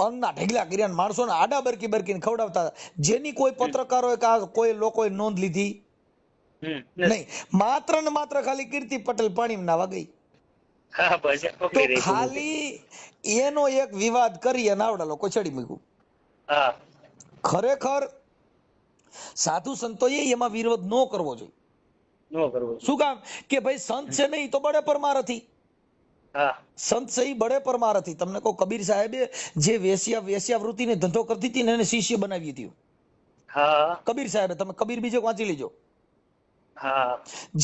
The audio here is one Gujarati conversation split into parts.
અન્નના ઢગલા કર્યા ને માણસોને આડા બરકી બરકીને ખવડાવતા હતા. જેની કોઈ પત્રકારોએ કે કોઈ લોકોએ નોંધ લીધી નહીં. માત્ર ને માત્ર ખાલી કીર્તિ પટેલ પાણીમાં નાવા ગઈ તો ખાલી એનો એક વિવાદ કરી અને આવડા લોકો ચડી મૂક્યું. ખરેખર સાધુ સંતોએ એમાં વિરોધ ન કરવો જોઈએ. શું કામ કે ભાઈ સંત છે નહીં તો બડે પરમાર હતી. સંત છે બડે પરમાર હતી. તમને કહું કબીર સાહેબે જે વેશ્યાવૃત્તિને ધંધો કરતી હતી ને એને શિષ્ય બનાવી હતી કબીર સાહેબે. તમે કબીર બીજો વાંચી લેજો.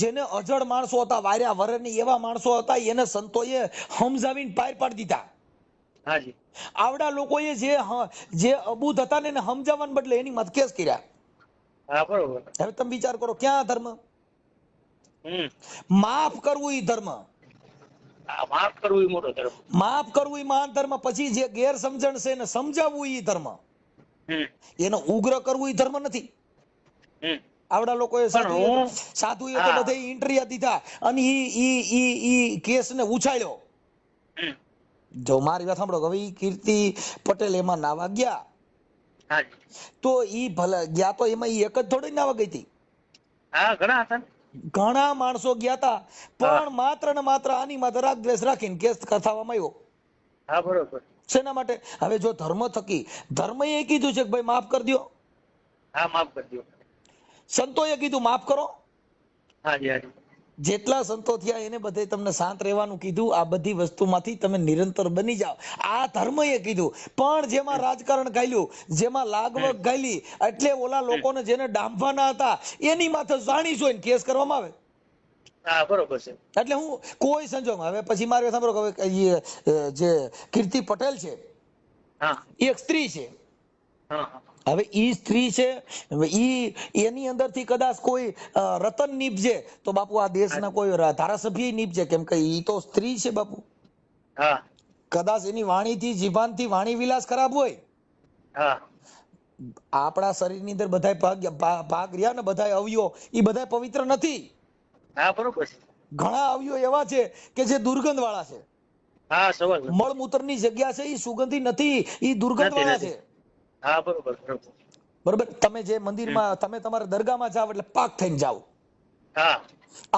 જેને અજળ માણસો હતા, વાર્યા વરની એવા માણસો હતા, એને સંતોએ સમજાવીને પાર પાડી દીધા. આવડા લોકોએ જે અબૂધ હતા ને એને સમજાવવાને બદલે એની મત કેસ કર્યા. હવે તમે વિચાર કરો ક્યાં ધર્મ? માફ કરવું ઈ ધર્મ, માફ કરવું મોટો ધર્મ, માફ કરવું ઈ મહાન ધર્મ. પછી જે ગેરસમજણ છે એને સમજાવવું ઈ ધર્મ, એને ઉગ્ર કરવું ઈ ધર્મ નથી. આવડા લોકોએ સાધુએ તો બધે ઇન્ટરવ્યુ દીધા અને ઈ કેસ ને ઉછાળ્યો. જો મારી વાત સાંભળો, હવે ઈ કીર્તિ પટેલ એમાં નાવા ગયા તો ઈ ભલે ગયા તો એમાં ઈ એક જ થોડી નાવા ગઈ હતી. ઘણા માણસો ગયા હતા પણ માત્ર ને માત્ર આની માથે રાગ દ્વેષ રાખીને કેસ થવામાં આવ્યો. બરોબર. શેના માટે? હવે જો ધર્મ થકી ધર્મએ કીધું છે કે ભાઈ માફ કરી દો, માફ કરી દો. સંતોએ કીધું માફ કરો. જેટલા સંતો થયા એને બધે તમને શાંત રહેવાનું કીધું. આ બધી વસ્તુમાંથી તમે નિરંતર બની જાઓ, આ ધર્મએ કીધું. પણ જેમાં રાજકારણ ગાયલું, જેમાં લાગવગ ગાયલી, એટલે ઓલા લોકોને જેને ડાંભવાના હતા એની માથે જાણી જોઈને કેસ કરવામાં આવે. બરોબર છે. એટલે હું કોઈ સંજોગમાં હવે પછી મારે સાંભળો હવે જે કીર્તિ પટેલ છે એક સ્ત્રી છે. હવે ઈ સ્ત્રી છે, એની અંદરથી કદાચ કોઈ રતન નીપજે તો બાપુ આ દેશના કોઈ ધારાસભ્ય નીપજે, કેમ કે ઈ તો સ્ત્રી છે બાપુ. કદાચ એની વાણીથી જીભાનથી વાણી વિલાસ ખરાબ હોય. આપણા શરીરની અંદર બધા ભાગ રહ્યા ને બધા અવયવો ઈ બધા પવિત્ર નથી. બરોબર છે. ઘણા અવયવો એવા છે કે જે દુર્ગંધ વાળા છે. મળમૂત્રની જગ્યા છે ઈ સુગંધી નથી, ઈ દુર્ગંધ વાળા છે. બરોબર. તમે જે મંદિરમાં તમે તમારા દરગાહમાં જાવ એટલે પાક થઈને જાવ,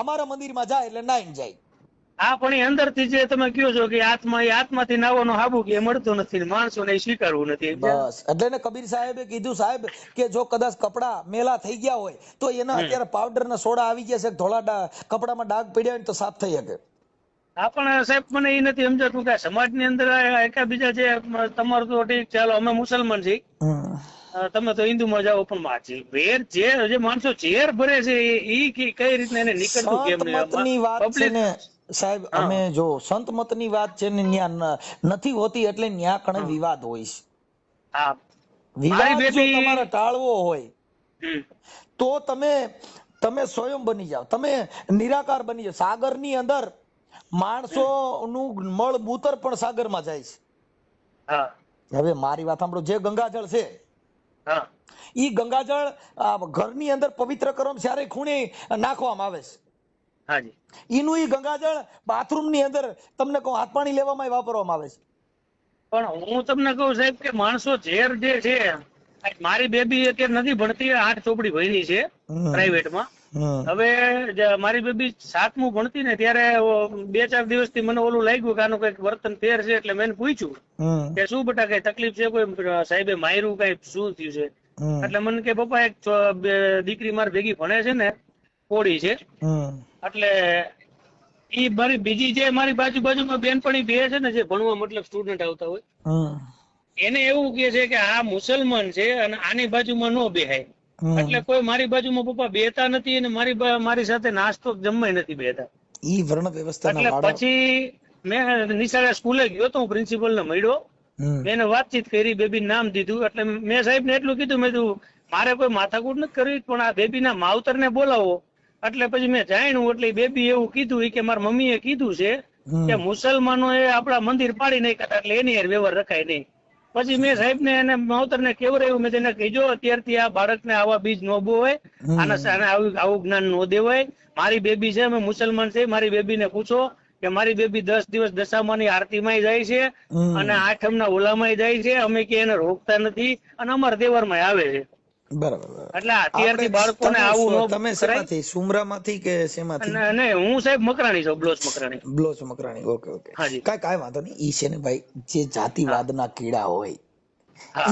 અમારા મંદિરમાં જાય એટલે નાઈને જાય. પણ એ અંદરથી જે તમે કહો છો કે આત્મા, એ આત્માથી નાવાનો હાબુ કે મળતો નથી, માણસોને સ્વીકારવું નથી. બસ એટલે ને કબીર સાહેબે કીધું સાહેબ કે જો કદાચ કપડા મેલા થઈ ગયા હોય તો એના અત્યારે પાવડર ના સોડા આવી ગયા છે, ધોળા કપડામાં ડાઘ પડ્યા હોય તો સાફ થઈ શકે. પણ સાહેબ મને એ નથી સમજાતું કે સમાજની અંદર એકાબીજા જે તમારું તો ઠીક ચાલો અમે મુસલમાન છીએ, તમે તો હિન્દુમાં જાઓ, પણ વેર જે માણસો ઝેર ભરે છે એ કઈ રીતના એને નીકળતું કેમ નહીં? સાહેબ અમે જો સંત મતની વાત છે ને ન્યા નથી હોતી એટલે ન્યા કણે વિવાદ હોય છે. વિવાદ જો તમારે ટાળવો હોય તો તમે સ્વયં બની જાઓ, તમે નિરાકાર બની જાઓ. સાગરની અંદર માણસો નું મળ મૂતર પણ સાગરમાં જાય છે. હવે મારી વાત સાંભળો, જે ગંગાજળ છે ઈ ગંગાજળ ઘરની અંદર પવિત્ર કરવા ત્યારે ખૂણે નાખવામાં આવે છે. એનું ઈ ગંગાજળ બાથરૂમ ની અંદર તમને કહું હાથ પાણી લેવામાં વાપરવામાં આવે છે. પણ હું તમને કહું સાહેબ કે માણસો ઝેર જે છે, મારી બેબી અત્યારે નથી ભણતી, 8 ચોપડી ભણી છે પ્રાઇવેટમાં. હવે મારી બેબી 7મું ભણતી ને ત્યારે 2-4 દિવસથી મને ઓલું લાગ્યું કે આનું કઈક વર્તન ફેર છે, એટલે મેં પૂછ્યું કે શું બેટા કઈ તકલીફ છે, કોઈ સાહેબે માર્યું, કઈ શું થયું છે? એટલે મને કે પપ્પા એક દીકરી મારી ભેગી ભણે છે ને કોળી છે, એટલે ઈ મારી બીજી જે મારી બાજુમાં બેનપણી બે છે ને જે ભણવા મતલબ સ્ટુડન્ટ આવતા હોય, એને એવું કે છે કે આ મુસલમાન છે અને આની બાજુમાં નો બેહાય. એટલે કોઈ મારી બાજુમાં પપ્પા બેતા નથી અને મારી સાથે નાસ્તો જમવાય નથી બેતા. ઈ વર્ણ વ્યવસ્થા. એટલે પછી મેં નિશાળે સ્કૂલે ગયો તો, હું પ્રિન્સિપલ ને મળ્યો, એને વાતચીત કરી, બેબી નામ દીધું. એટલે મેં સાહેબ ને એટલું કીધું, મેં કીધું મારે કોઈ માથાકૂટ નથી કરવી, પણ આ બેબી ના માવતર ને બોલાવો. એટલે પછી મેં જાણ્યું, એટલે બેબી એવું કીધું કે મારા મમ્મીએ કીધું છે કે મુસલમાનો એ આપડા મંદિર પાડી નાખ્યા, એટલે એની યાર વ્યવહાર રખાય નહીં. પછી મેં સાહેબ ને એને માવતર ને કેવરાયું, મેં તેને કહીજો અત્યારથી આ બાળકને આવા બીજ ન બોવાય, આવું જ્ઞાન ન દેવાય. મારી બેબી છે, અમે મુસલમાન છે, મારી બેબી ને પૂછો કે મારી બેબી 10 દિવસ દશામાની આરતીમાં જાય છે અને આઠમના ઓલામાં જાય છે, અમે કે એને રોકતા નથી અને અમારા તહેવારમાં આવે છે. બરાબર. એટલે અત્યારથી બાળકોને આવું ન તમે શેમાંથી, સુમરામાંથી કે શેમાંથી? અને હું સાહેબ મકરાણી છું, બ્લોચ મકરાણી. બ્લોચ મકરાણી, ઓકે ઓકે. હાજી. કાંઈ વાંધો નહીં. ઈ છે ને ભાઈ, જે જાતિવાદના કીડા હોય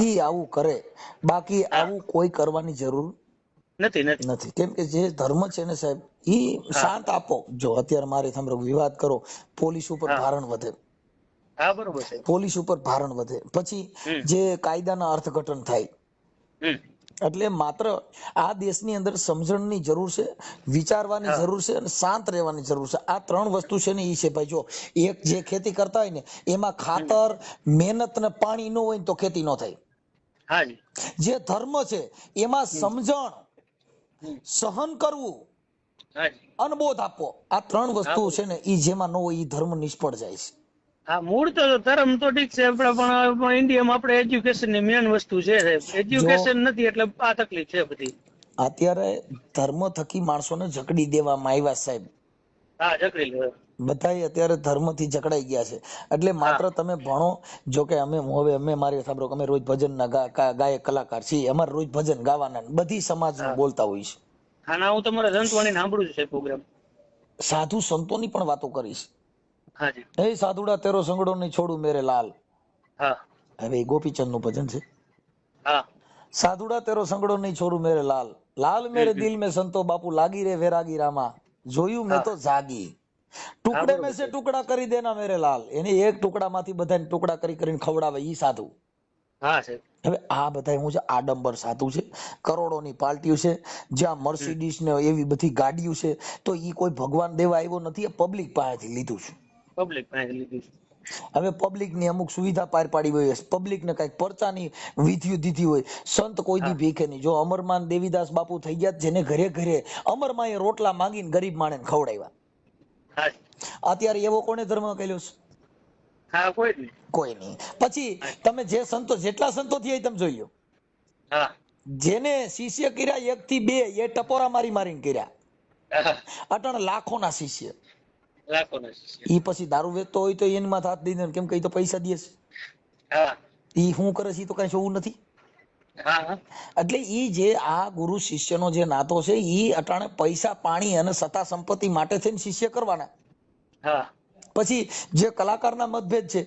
ઈ આવું કરે, બાકી આવું કોઈ કરવાની જરૂર નથી. કેમ કે જે ધર્મ છે ને સાહેબ, ઈ શાંત આપો. જો અત્યારે મારે સાંભળો, વિવાદ કરો, પોલીસ ઉપર ભારણ વધે. હા, બરોબર છે. પોલીસ ઉપર ભારણ વધે, પછી જે કાયદાના અર્થઘટન થાય. એટલે માત્ર આ દેશની અંદર સમજણની જરૂર છે, વિચારવાની જરૂર છે અને શાંત રહેવાની જરૂર છે. આ 3 વસ્તુ છે ને ઈ છે ભાઈ. જો એક જે ખેતી કરતા હોય ને એમાં ખાતર, મહેનત ને પાણી ન હોય તો ખેતી ન થાય. હાજી. જે ધર્મ છે એમાં સમજણ, સહન કરવું, અનબોધ આપવો, આ 3 વસ્તુ છે ને ઈ જેમાં ન હોય ઈ ધર્મ નિષ્ફળ જાય છે. હા, મૂળ તો ધર્મ તો ઠીક છે, પણ ઇન્ડિયામાં આપણે એજ્યુકેશન ની મેન વસ્તુ છે. એજ્યુકેશન નથી એટલે આ તકલીફ છે બધી. અત્યારે ધર્મ થકી માણસોને જકડી દેવામાં આવ્યા સાહેબ. હા, જકડી લે. બધા અત્યારે ધર્મ થી જકડાઈ ગયા છે. એટલે માત્ર તમે ભણો. જો કે અમે મારી સાંભળો, અમે રોજ ભજન ના ગાયક કલાકાર છીએ, અમારે રોજ ભજન ગાવાના બધી સમાજ બોલતા હોય છે. હા ના, હું તમારા સંતવાણી સાંભળું છું પ્રોગ્રામ. સાધુ સંતોની પણ વાતો કરીશ. હાજી. એ સાધુડા તેરો સંગડો નહીં છોડું મેરે લાલ. હા. હવે ગોપીચંદ નું ભજન છે. હા. સાધુડા તેરો સંગડો નહીં છોડું મેરે લાલ, લાલ મેરે દિલ में संतो बापू लागी रे वैरागी रामा, જોયું મેં તો જાગી, ટુકડે में से ટુકડા કરી દેના મેરે લાલ. એને એક ટુકડામાંથી બધાને ટુકડા કરીને ખવડાવે ઈ સાધુ. હા સાહેબ. હવે આ બધા હું છે આડંબર સાધુ છે, કરોડોની પાર્ટીઓ છે, જ્યાં મર્સિડીઝ ને એવી બધી ગાડીઓ છે, તો ઈ કોઈ ભગવાન દેવા આવ્યો નથી, પબ્લિક પાસેથી લીધું છે. પબ્લિક પાસેથી લીધું છે. હવે પબ્લિક ની અમુક સુવિધા પાર પાડી હોય, પબ્લિક ને કઈક પરચાની વિધિઓ દીધી હોય. સંત કોઈ દી ભીખે નહીં. જો અમરમાન દેવીદાસ બાપુ થઈ ગયા, જેને ઘરે ઘરે અમરમાએ રોટલા માંગીને ગરીબ માણસને ખવડાવ્યા. અત્યારે એવો કોને ધર્મ કર્યો છે? હા, કોઈ નહીં. પછી તમે જે સંતો, જેટલા સંતો થયા તમે જોઈ લો, જેને શિષ્ય કર્યા 1 થી 2, એ ટપોરા મારીને કર્યા. અટણ લાખોના શિષ્ય. ઈ પછી દારૂ વેચતો હોય તો એની માથે હાથ દઈ દે, કેમ કે ઈ તો પૈસા દે છે. ઈ શું કરે છે ઈ તો કઈ જોવું નથી. એટલે ઈ જે આ ગુરુ શિષ્યનો જે નાતો છે, ઈ અટાણે પૈસા, પાણી અને સત્તા સંપત્તિ માટે થઈને શિષ્ય કરવાના. પછી જે કલાકારના મતભેદ છે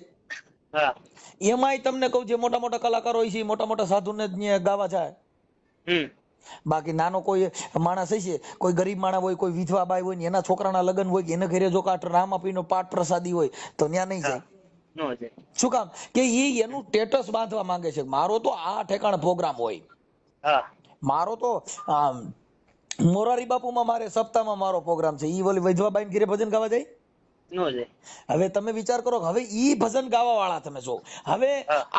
એમાંય તમને કહું, જે મોટા મોટા કલાકારો હોય છે, મોટા મોટા સાધુને ગાવા જાય. બાકી નાનો કોઈ માણસ હશે, કોઈ ગરીબ માણસ હોય, કોઈ વિધવા બાઈ હોય ને એના છોકરાના લગ્ન હોય, એને ઘરે જો કાટ રામાપીનો પાઠ પ્રસાદી હોય તો ત્યાં નહીં જાય. શું કામ? કે ઈ એનું સ્ટેટસ બાંધવા માંગે છે. મારો તો આ ઠેકાણે પ્રોગ્રામ હોય, મારો તો મોરારી બાપુમાં મારે સપ્તાહમાં મારો પ્રોગ્રામ છે. ઈ ઓલી વિધવા બાઈ ઘરે ભજન ગાવા જાય? હવે તમે વિચાર કરો, હવે ઈ ભજન ગાવા વાળા તમે જો, હવે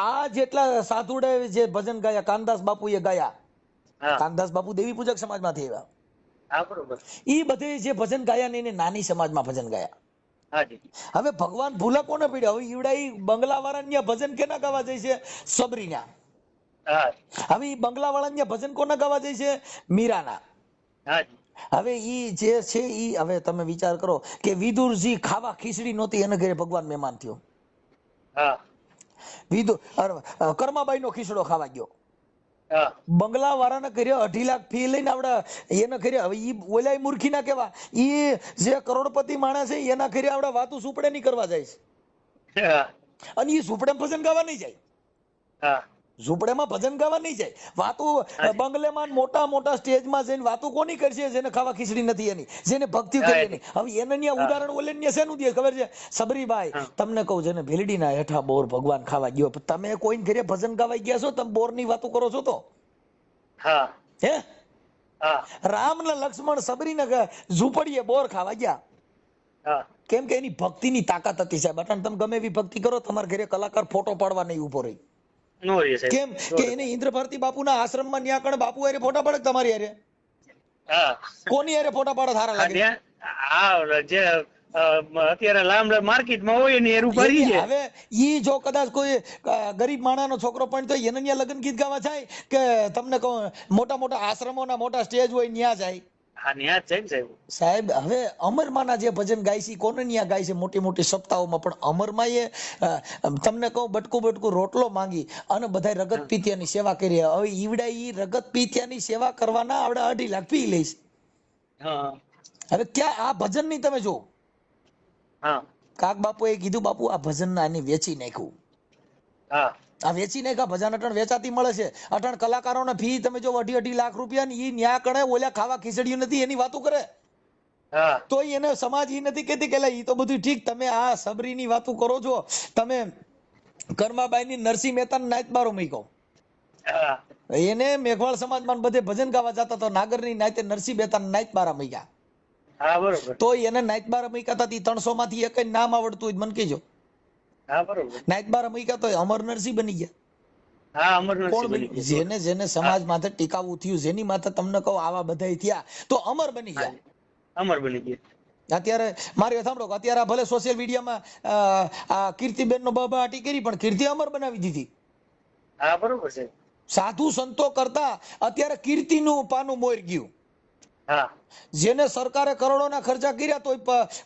આ જેટલા સાધુડે જે ભજન ગાયા, કાનદાસ બાપુ એ ગાયા, કાનદાસ બાપુ દેવી પૂજક સમાજમાંથી આવ્યા, ઈ બધે જે ભજન ગાયા ને એને નાની સમાજમાં ભજન ગાયા. હવે ભગવાન ભૂલા કોને પડ્યા? હવે ઈવડા ઈ બંગલા વાળા ભજન કેના ગાવા જાય છે? સબરીના. હવે ઈ બંગલા વાળા ભજન કોના ગાવા જાય છે? મીરાના. હવે ઈ જે છે ઈ, હવે તમે વિચાર કરો કે વિદુરજી ખાવા ખીચડી નહોતી, એને ઘરે ભગવાન મહેમાન થયો. વિદુર કર્માબાઈ નો ખીચડો ખાવા ગયો. બંગલા વાળાને કર્યો 2.5 લાખ ફી લઈને આવડે એને કર્યા. હવે ઈ ઓલાય મૂર્ખી ના કેવા, ઈ જે કરોડપતિ માણસ છે એના કર્યા આવડે વાતું સુપડે નહીં કરવા જાય છે, અને ઈ સુપડે ભજન ગાવા નહીં જાય. ઝૂંપડેમાં ભજન ગાવા નહીં જાય. વાતું બંગલેમાં મોટા મોટા સ્ટેજમાં જઈને વાતું કોની કરશે? જેને ખાવા ખીચડી નથી એની, જેને ભક્તિ કરી એની. હવે એને ત્યાં ઉદાહરણ ઓલે ને શેનું દે ખબર છે? સબરીબાઈ, તમને કહું, જેને ભેલડીના હેઠા બોર ભગવાન ખાવા ગયો, તમે કોઈ ઘરે ભજન ગાવા ગયા છો? તમે બોર ની વાતો કરો છો તો? હે? રામ ને લક્ષ્મણ સબરીને ઝૂંપડીએ બોર ખાવા ગયા. કેમ કે એની ભક્તિની તાકાત હતી સાહેબ. અટાણ તમે ગમે એવી ભક્તિ કરો, તમારા ઘરે કલાકાર ફોટો પાડવા નહીં ઉભો રહી. કેમ કે એને ઇન્દ્ર ભારતી બાપુના આશ્રમમાં ન્યા કણ બાપુ હારે ફોટા પાડે તમારી હારે? કોની હારે ફોટા પાડે સારા લાગે? અત્યારે લાંબ માર્કેટમાં હોય ને એરું ભરી છે. હવે ઈ જો કદાચ કોઈ ગરીબ માણસનો છોકરો પણ તો એને ન્યા લગ્ન ગીત ગાવા જાય કે તમને કહું મોટા મોટા આશ્રમોના મોટા સ્ટેજ હોય ન્યા જાય? હા ન્યા જ છે ને સાહેબ. સાહેબ હવે અમરમાના જે ભજન ગાય છે કોને ન્યા ગાય છે મોટી મોટી સપ્તાહોમાં, પણ અમરમાં એ તમને કહું બટકું રોટલો માંગી અને બધા રગત પીતિયાની સેવા કરી. હવે ઈવડા ઈ રગત પીતિયાની સેવા કરવાના આવડે 2.5 લાખ પી લઈશ. હવે ક્યાં આ ભજન ની તમે જો કાક બાપુએ કીધું બાપુ આ ભજન ના આની વેચી નાખ્યું. આ વેચી નાખ્યા ભજન અટણ વેચાતી મળે છે. અટણ કલાકારોને ફી તમે જો 2.5 લાખ રૂપિયા ની ઈ ન્યા કણે ઓલા ખાવા ખીચડ્યું નથી એની વાતો કરે. તો એને સમાજ ઈ નથી કેતી કે ઈ તો બધું ઠીક, તમે આ સબરી ની વાતો કરો છો, તમે કર્માબાઈ ની નરસિંહ મહેતા નાયત બારો મૂક્યો. એને મેઘવાળ સમાજમાં બધે ભજન ગાવા જતા તો નાગર ની નાયતે નરસિંહ મહેતા નાયત બારા મૂક્યા. તો એને નાયત બારા મૂક્યા હતા 300 માંથી એક નામ આવડતું હોય મને કહેજો. નાયત બારા મૂક્યા તો અમર નરસિંહ બની ગયા. જેને જેને સમાજ માથે ટીકાવું થયું, જેની માથે તમને કહું આવા બધા થયા તો અમર બની ગયા. અમર બની ગયા. અત્યારે મારી સાંભળો, અત્યારે ભલે સોશિયલ મીડિયામાં આ કીર્તિબેન નો બબાટી કરી પણ કીર્તિ અમર બનાવી દીધી. હા બરોબર છે. સાધુ સંતો કરતા અત્યારે કીર્તિનું પાનું મોર ગયું. જેને સરકારે કરોડોના ખર્ચા કર્યા તો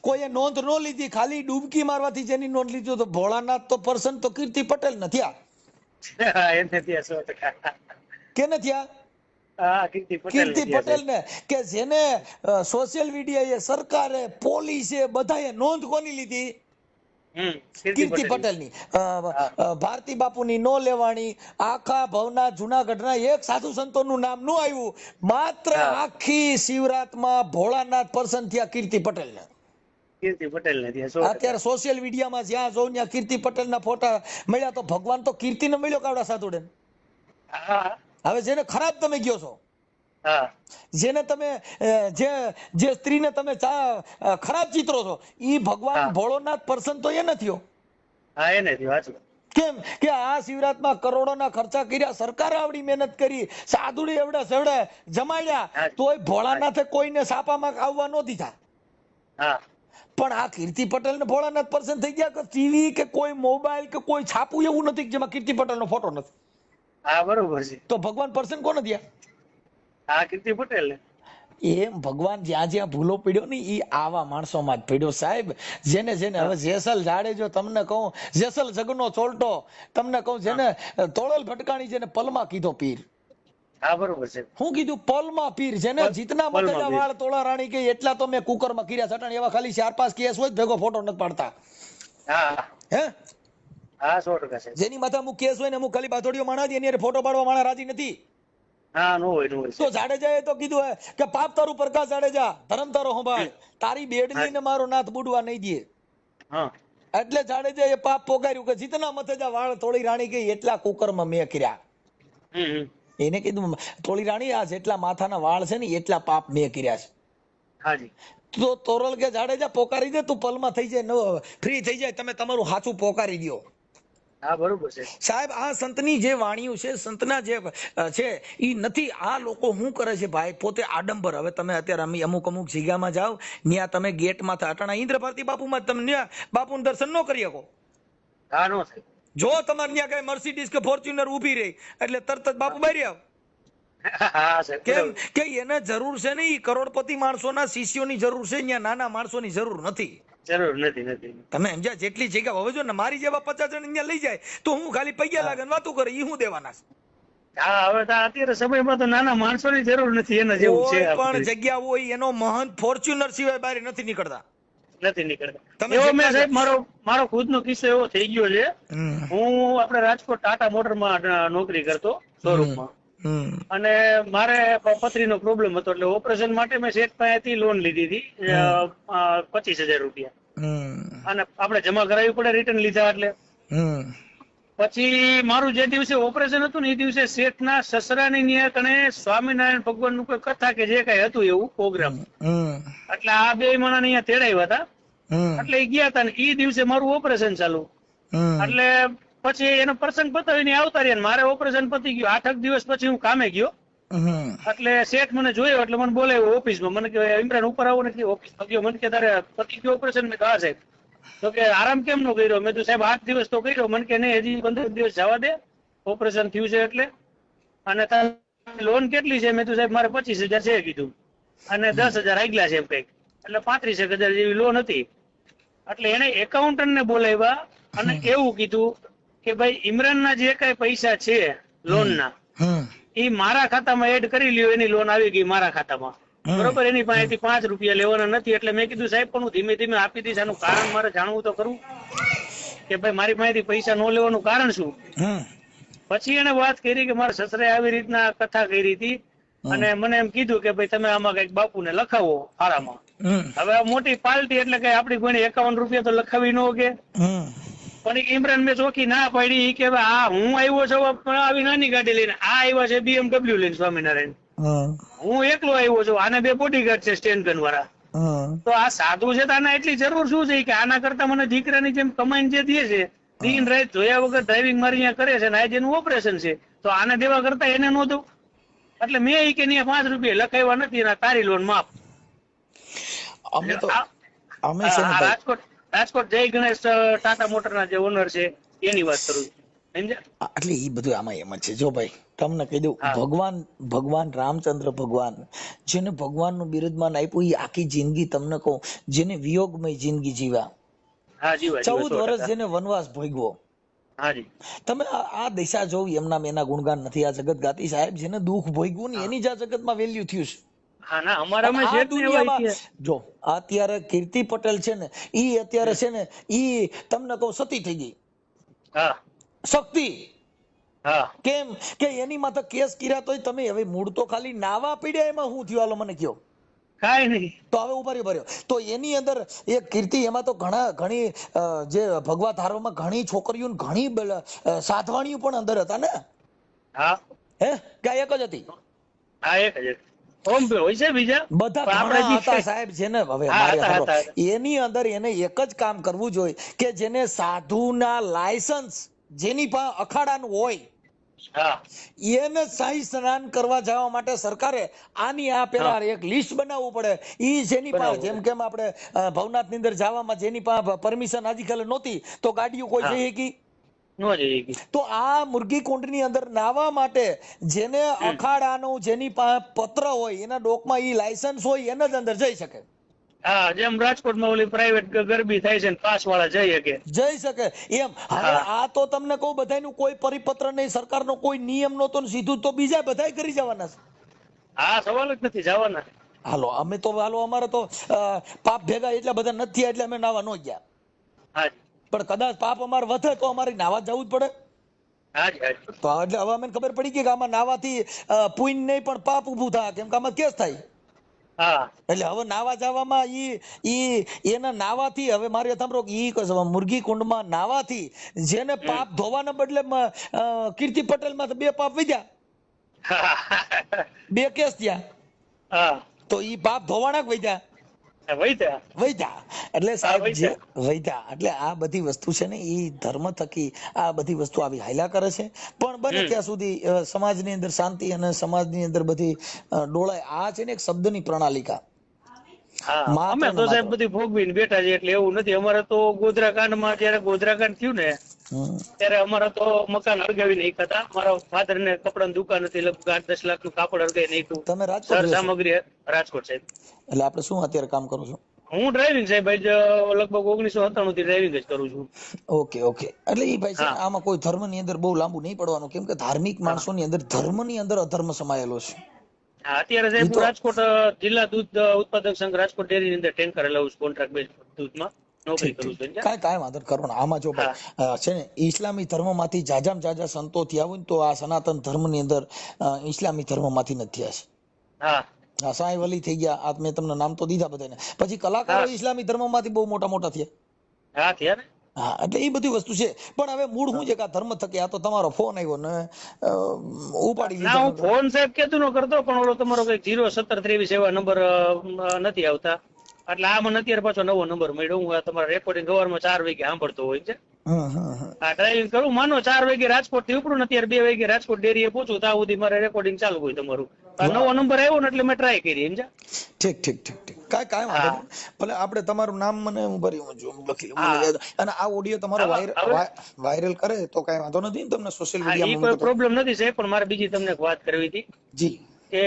કોઈએ નોંધ ન લીધી, ખાલી ડૂબકી મારવાથી જેની નોંધ લીધી તો ભોળાનાથ તો પર્સન તો કીર્તિ પટેલ નથી. કે નથી કીર્તિ પટેલ ને કે જેને સોશિયલ મીડિયા સરકારે પોલીસે બધાએ નોંધ કોની લીધી? કીર્તિ પટેલ ની. ભારતી બાપુ ની નો લેવાણી, આખા ભવના જુનાગઢના એક સાધુ સંતો નું નામ નું આવ્યું, માત્ર આખી શિવરાતમાં ભોળાનાથ પર્સન થયા કીર્તિ પટેલ ને. કીર્તિ પટેલ ને અત્યારે સોશિયલ મીડિયામાં જ્યાં જોઉં ત્યાં કીર્તિ પટેલ ના ફોટા મળ્યા તો ભગવાન તો કીર્તિ ને મળ્યો કાવડા સાધુડે. હવે જેને ખરાબ તમે ગયો છો, જેને તમે જે સ્ત્રીને તમે ખરાબ ચિત્રો છો, ઈ ભગવાન ભોળોનાથ પર્સન તો એ નથી. કેમ કે આ શિવરાતમાં કરોડોના ખર્ચા કર્યા, સરકારે આવડી મહેનત કરી, સાધુડી એવડા સેવડા જમાડ્યા, તોય ભોળાનાથે કોઈને સાપામાં આવવા ન દીધા. પણ આ કીર્તિ પટેલ ને ભોળાનાથ પર્સન થઈ ગયા કે ટીવી કે કોઈ મોબાઈલ કે કોઈ છાપું એવું નથી જેમાં કીર્તિ પટેલ નો ફોટો નથી. બરોબર છે. તો ભગવાન પર્સન કોને થયા? કીર્તિ પટેલ. એમ ભગવાન જ્યાં જ્યાં ભૂલો પડ્યો ને એ આવા માણસોમાં જ પડ્યો સાહેબ. જેને જેને હવે જેસલ જાડેજો તમને કહું, જેસલ જગનો ચોલટો તમને કહું, જેને તોળલ ભટકાણી જેને પલમાં કીધો પીર. બરોબર છે. હું કીધું પલમાં પીર, જેને જીતના મતેજા વાળ તોળા રાણી કે એટલા તો મેં કુકરમાં કર્યા છટાણ એવા ખાલી 4-5 કેસ હોય ભેગો ફોટો નથી પાડતા. હે 100% છે. જેની માથે અમુક કેસ હોય ને અમુક ખાલી બાથોડીઓ માણા હતી એની ફોટો પાડવા માણા રાજી નથી. તો જાડેજાએ તો કીધું કે પાપ તારું પ્રકાશ જાડેજા, ધર્મ તારો સંભાળ, તારી બેડલી ને મારો નાથ બુડવા નહીં દે. એટલે જાડેજાએ પાપ પોગાર્યું કે જીતના મથેજા વાળ તોળી રાણી ગઈ એટલા કુકરમાં મેં કર્યા. એને કીધું તોળી રાણી આ જેટલા માથાના વાળ છે ને એટલા પાપ મેં કર્યા છે. તો તોરલ કે જાડેજા પોકારી દે, તું પલમાં થઈ જાય, ફ્રી થઈ જાય, તમે તમારું સાચું પોકારી દો. બરોબર છે સાહેબ. આ સંતની જે વાણીઓ છે, સંતના જે છે ઈ નથી. આ લોકો શું કરે છે ભાઈ, પોતે આડંબર. હવે તમે અત્યારે અમુક જગ્યામાં જાઓ, ત્યાં તમે ગેટમાં અટાણા ઇન્દ્ર ભારતી બાપુમાં તમે બાપુનું દર્શન ન કરી શકો. જો તમારે ત્યાં કઈ મર્સિડીઝ કે ફોર્ચ્યુનર ઉભી રહી એટલે તરત જ બાપુ બારી આવ. કેમ કે એને જરૂર છે ને, ઈ કરોડપતિ માણસોના શિષ્યોની જરૂર છે, ત્યાં નાના માણસોની જરૂર નથી. તમે સમજ્યા? જેટલી જગ્યા હવે જો ને મારી જેવા 50 જણ અહીંયા લઈ જાય તો હું ખાલી પૈયા લાગે વાતું કરે, ઈ હું દેવાના છે? હવે અત્યારે સમયમાં તો નાના માણસોની જરૂર નથી. એના જેવું છે. પણ જગ્યા હોય એનો મહંત ફોર્ચ્યુનર સિવાય બહાર નથી નીકળતા. મારો ખુદનો કિસ્સો એવો થઈ ગયો છે. હું આપણે રાજકોટ ટાટા મોટરમાં નોકરી કરતો શોરૂમમાં, અને મારે પથરીનો પ્રોબ્લેમ હતો એટલે ઓપરેશન માટે મેં શેઠ પાસેથી લોન લીધી હતી 25,000 રૂપિયા, અને આપણે જમા કરાવવી પડે રિટર્ન લીધા એટલે. પછી મારું જે દિવસે ઓપરેશન હતું ને એ દિવસે શેઠના સસરાની ન્યા કણે સ્વામિનારાયણ ભગવાન નું કોઈ કથા કે જે કઈ હતું એવું પ્રોગ્રામ, એટલે આ બે માણસ અહીંયા તેડાવ્યા હતા. એટલે એ ગયા હતા ને એ દિવસે મારું ઓપરેશન ચાલુ. એટલે પછી એનો પ્રસંગ પતાવીને આવતા રહ્યા. મારે ઓપરેશન પતી ગયું. 8 દિવસ પછી હું કામે ગયો. એટલે શેઠ મને જોયો એટલે મને બોલાવ્યો ઓફિસમાં. મને કે ઇમરાન ઉપર આવો નથી. ઓફિસમાં ગયો. મને કે તારે પતી ગયો ઓપરેશન? મેં કહા સાહેબ. તો કે આરામ કેમ નો કર્યો? મેં તો સાહેબ 8 દિવસ તો કર્યો. મને કે નહીં, હજી 15 દિવસ જવા દે, ઓપરેશન થયું છે એટલે. અને લોન કેટલી છે? મેં તો સાહેબ મારે 25,000 છે કીધું. અને 10,000 આગલા છે એમ કઈક, એટલે 35,000 જેવી લોન હતી. એટલે એને એકાઉન્ટન્ટ ને બોલાવ્યા અને એવું કીધું કે ભાઈ ઇમરાનના જે કઈ પૈસા છે લોનના એ મારા ખાતામાં એડ કરી લ્યો, એની લોન આવી ગઈ મારા ખાતામાં, બરોબર, એની પાસેથી 5 રૂપિયા લેવાના નથી. એટલે મેં કીધું સાહેબ પણ હું ધીમે ધીમે આપી દઈશ, આનું કારણ મારે જાણવું તો ખરું કે ભાઈ મારી પાસેથી પૈસા ન લેવાનું કારણ શું. પછી એને વાત કરી કે મારા સસરે આવી રીતના કથા કરી હતી અને મને એમ કીધું કે ભાઈ તમે આમાં કઈક બાપુને લખાવો ફાળામાં. હવે આ મોટી પાર્ટી એટલે કઈ આપડી કોઈને 51 રૂપિયા તો લખાવી ન કે, પણ ઇમરાન મેં ચોખ્ખી ના પાડી કે આ હું આવ્યો છું આવી નાની ગાડી લઈને, આ આવ્યા છે BMW લઈને સ્વામિનારાયણ, હું એકલો આવ્યો છું, આને 2 બોડીગાર્ડ છે સ્ટેન્ડ ગન વાળા. તો આ સાધુ છે તો આના એટલી જરૂર શું છે કે આના કરતા મને દીકરાની જેમ કમાઈને જે દે છે, દિન રાત જોયા વગર ડ્રાઇવિંગ મારી અહીંયા કરે છે, આજે એનું ઓપરેશન છે, તો આને દેવા કરતા એને ન દઉં. એટલે મેં એ કે 5 રૂપિયા લખાવ્યા નથી, તારી લોન માફ. રાજકોટ જય ગણેશ ટાટા મોટરના જે ઓનર છે એની વાત કરું છું, એટલે એ બધું આમાં એમ જ છે. જો ભાઈ તમને કહી દઉં, ભગવાન રામચંદ્ર ભગવાન જેને ભગવાનનું બિરુદમાન આપ્યું, એ આખી જિંદગી તમને કહું જેને વિયોગમય જિંદગી જીવ્યા, 14 વર્ષ જેને વનવાસ ભોગવો, તમે આ દિશા જોવી, એના ગુણગાન નથી આ જગત ગાતી સાહેબ, જેને દુઃખ ભોગવું ને એની જ આ જગતમાં વેલ્યુ થયું છે. જો અત્યારે કીર્તિ પટેલ છે ને, ઈ અત્યારે છે ને, ઈ તમને કહું સતી થઈ ગઈ, શક્તિ. કેમ કે એની માથે કેસ કર્યા તોય તમે હવે મૂળ તો ખાલી નાવા પીડ્યા, એમાં શું થયું હાલો મને કયો? કાઈ નહીં. તો હવે ઉભા રહ્યો તો એની અંદર એક કીર્તિ, એમાં તો ઘણી જે ભગવા ધારોમાં ઘણી છોકરીઓ ઘણી સાધવાણીઓ પણ અંદર હતા ને. હે કે એક જ હતી? સાહેબ છે ને. હવે એની અંદર એને એક જ કામ કરવું જોઈએ કે જેને સાધુના લાયસન્સ જેની પાસે અખાડાનું હોય એને શાહી સ્નાન કરવા જવા માટે સરકારે આની આ પેલા એક લિસ્ટ બનાવવું પડે. ઈ જેની પાસે, જેમ કેમ આપણે ભવનાથ ની અંદર જવામાં જેની પાસે પરમિશન આજકાલ નહોતી તો ગાડીઓ કોઈ જઈ શકી, તો આ મુરગી કુંડ ની અંદર નાવા માટે જેને અખાડાનું જેની પાસે પત્ર હોય, એના ડોકમાં ઈ લાયસન્સ હોય, એને જ અંદર જઈ શકે. જેમ રાજકોટમાં ઓલી પ્રાઇવેટ ગરબી થાય છે, પાસ વાળા જઈ શકે એમ. હવે આ તો તમને કહું બધાનું કોઈ પરિપત્ર નહીં, સરકારનો કોઈ નિયમ નહોતો, સીધું તો બીજા બધા કરી જવાના છે. સવાલ જ નથી જવાના. હાલો અમે તો અમારે તો પાપ ભેગા એટલા બધા નથી એટલે અમે નાવા ન ગયા, પણ કદાચ પાપ અમારે વધે તો અમારે નાવા જવું જ પડે. તો એટલે હવે અમને ખબર પડી ગઈ કે આમાં નાવાથી પુણ્ય નહીં પણ પાપ ઉભું થાય, કેમ કે આમાં કેસ થાય. એટલે હવે નાવા જવામાં એના નાવાથી હવે મારે સાંભળો ઈ મુરગી કુંડમાં નાવાથી જેને પાપ ધોવાના બદલે કીર્તિ પટેલ માં 2 પાપ વધ્યા, 2 કેસ થયા, તો ઈ પાપ ધોવાના વધ્યા. એટલે સાહેબ જે વૈધા, એટલે આ બધી વસ્તુ છે ને એ ધર્મ થકી આ બધી વસ્તુ આવી હાલ્યા કરે છે. પણ બને ત્યાં સુધી સમાજની અંદર શાંતિ અને સમાજની અંદર બધી ડોળાય. આ છે ને એક શબ્દની પ્રણાલિકા. અમે તો સાહેબ બધી ભોગવીને બેઠા છે, એટલે એવું નથી. અમારે તો ગોધરાકાંડમાં જયારે ગોધરાકાંડ થયું ને ત્યારે અમારા તો મકાન હળગાવી નાખ્યા હતા. મારા ફાધર ને કપડાની દુકાન હતી, લગભગ 8-10 લાખ નું કાપડ હળગાવી નાખ્યું. તમે રાજકોટ સામગ્રી રાજકોટ સાહેબ. એટલે આપણે શું અત્યારે કામ કરો છો? હું ડ્રાઇવિંગ સાહેબ લગભગ 1997 થી ડ્રાઇવિંગ જ કરું છું. ઓકે. એટલે એ ભાઈ આમાં કોઈ ધર્મ ની અંદર બહુ લાંબુ નહીં પડવાનું, કેમ કે ધાર્મિક માણસો ની અંદર ધર્મ ની અંદર અધર્મ સમાયેલો છે. અત્યારે સાહેબ રાજકોટ જિલ્લા દૂધ ઉત્પાદક સંઘ રાજકોટ ડેરી ની અંદર ટેન્કર લાવું છું, કોન્ટ્રાક્ટ બેઝ દૂધમાં નોકરી કરું છું. કાંઈ વાંધો કરવાનો. આમાં જો છે ને ઇસ્લામી ધર્મ માંથી જાજા સંતો થયા હોય ને તો આ સનાતન ધર્મ ની અંદર ઇસ્લામી ધર્મ માંથી નથી થયા છે. સાંઈ વલી થઈ ગયા, આ મેં તમને નામ તો દીધા બધાને. પછી કલાકારો ઇસ્લામી ધર્મ માંથી બહુ મોટા થયા. એટલે એ બધી વસ્તુ છે. પણ હવે મૂળ શું છે કે આ ધર્મ થકી આ તો તમારો ફોન આવ્યો ને ઉપાડી લીધો. હું ફોન સાહેબ કેતું ન કરતો, પણ ઓલો તમારો કઈક 01723 એવા નંબર નથી આવતા, એટલે આમાં અત્યારે પાછો નવો નંબર મળ્યો. હું તમારા રેકોર્ડિંગ સવારમાં 4 વાગે સાંભળતો હોય છે. ડ્રાઇવિંગ કરું, માનો 4 વાગે રાજકોટ થી ઉપડું, અત્યારે 2 વાગે રાજકોટ ડેરીએ પહોંચું, ત્યાં સુધી મારે રેકોર્ડિંગ ચાલુ હોય તમારું. નવો નંબર આવ્યો ને એટલે મેં ટ્રાય કરી. ઠીક. કાંઈ વાંધો નહીં. ભલે આપણે તમારું નામ મને લખી લઉં, અને આ ઓડિયો તમારો વાયરલ કરે તો કાંઈ વાંધો નથી તમને સોશિયલ મીડિયામાં? કોઈ પ્રોબ્લેમ નથી સાહેબ, પણ મારે બીજી તમને વાત કરવી હતી. જી. કે